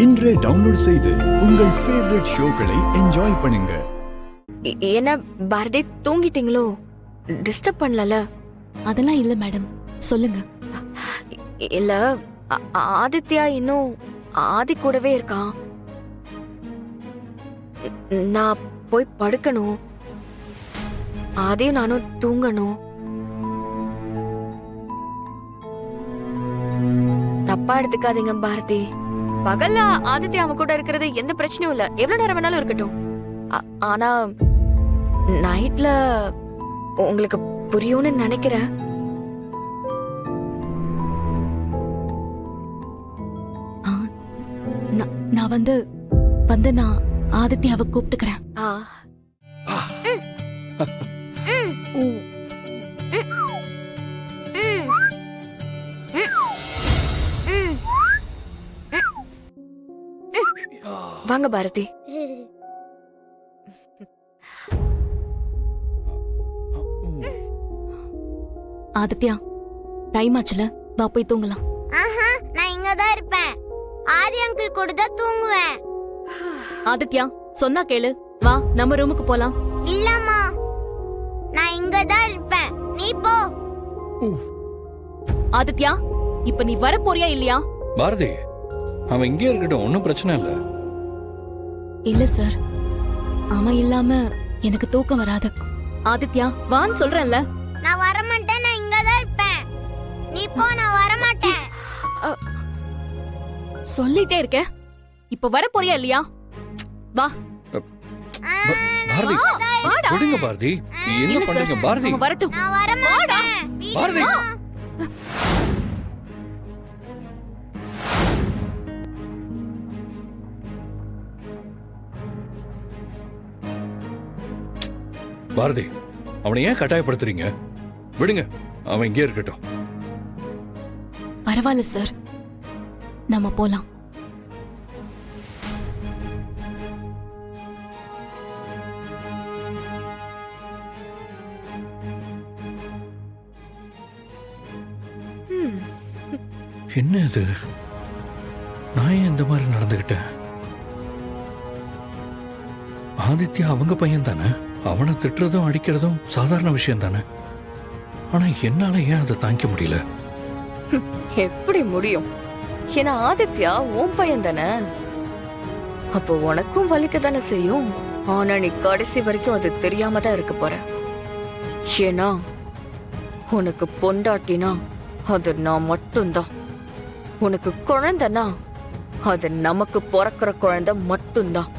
இன்றே டவுன்லோட் செய்து உங்கள் ஃபேவரட் ஷோக்களை என்ஜாய் பண்ணுங்க. என்ன பாரதி தூங்கிட்டீங்களோ? டிஸ்டர்ப் பண்ணல? அதெல்லாம் இல்ல மேடம், சொல்லுங்க. இல்ல, ஆதித்யா இன்னும் ஆதி கூடவே இருக்கான். நான் போய் படுக்கணும். ஆதியும் நானும் தூங்கணும். தப்பா எடுத்துக்காதீங்க பாரதி. பகல்ல ஆதித்யா அவன் கூட இருக்கிறது எந்த பிரச்சனையும் இல்ல, எவ்வளவு நேரம் வேணாலும் இருக்கட்டும். ஆனா நைட்ல உங்களுக்கு புரியும்னு நினைக்கிறேன். நான் வந்து நான் ஆதித்யாவை கூப்பிட்டுக்கிறேன். வாங்க பாரதி. ஆதித்யா, டைம் ஆச்சுல, வா போய் தூங்கலாம். நான் இங்க தான் இருப்பேன். ஆதி அங்கிள் கூட தான் தூங்குவேன். ஆதித்யா, சொன்னா கேளு, வா நம்ம ரூமுக்கு போலாம். இல்லம்மா, நான் இங்க தான் இருப்பேன். நீ போ. ஆதித்யா, இப்ப நீ வர போறியா இல்லையா? பாரதி, அவன் இங்கே இருக்கட்டும், ஒன்னும் பிரச்சனை இல்ல. இல்ல சார், அவன் இல்லாம எனக்கு தூக்கம் வராது. ஆதித்யா, வான்னு சொல்றேன்ல. நான் வர மாட்டேன், நான் இங்க தான் இருப்பேன். நீ போ, நான் வர மாட்டேன். சொல்லிட்டே இருக்க, இப்ப வர போறியா இல்லையா? வா. பாரதி, வாடா. விடுங்க பாரதி, என்ன இல்ல சார், பண்றீங்க? பாரதி, அவன் வரட்டும். நான் வர மாட்டேன். பாரதி. பாரதி, அவனை ஏன் கட்டாயப்படுத்துறீங்க? விடுங்க, அவன் இங்கே இருக்கட்டும். பரவாயில்ல சார், நம்ம போலாம். என்ன இது? நான் ஏன் இந்த மாதிரி நடந்துகிட்டேன்? ஆதித்யா அவங்க பையன் தானே, அவனை திட்டுறதும் அடிக்கிறதும் சாதாரண விஷயம் தானே. ஆனா என்னால ஏன் அதை தாங்கிக்க முடியல? எப்படி முடியும்? ஏன்னா ஆதித்யா உன் பையன் தானே. அப்போ உனக்கும் வலிக்க தானே செய்யும். ஆனா நீ கடைசி வரைக்கும் அது தெரியாம தான் இருக்க போற. ஏன்னா உனக்கு பொண்டாட்டினா அது நான் மட்டும்தான். உனக்கு குழந்தைனா அது நமக்கு பிறக்கிற குழந்தை மட்டும்தான்.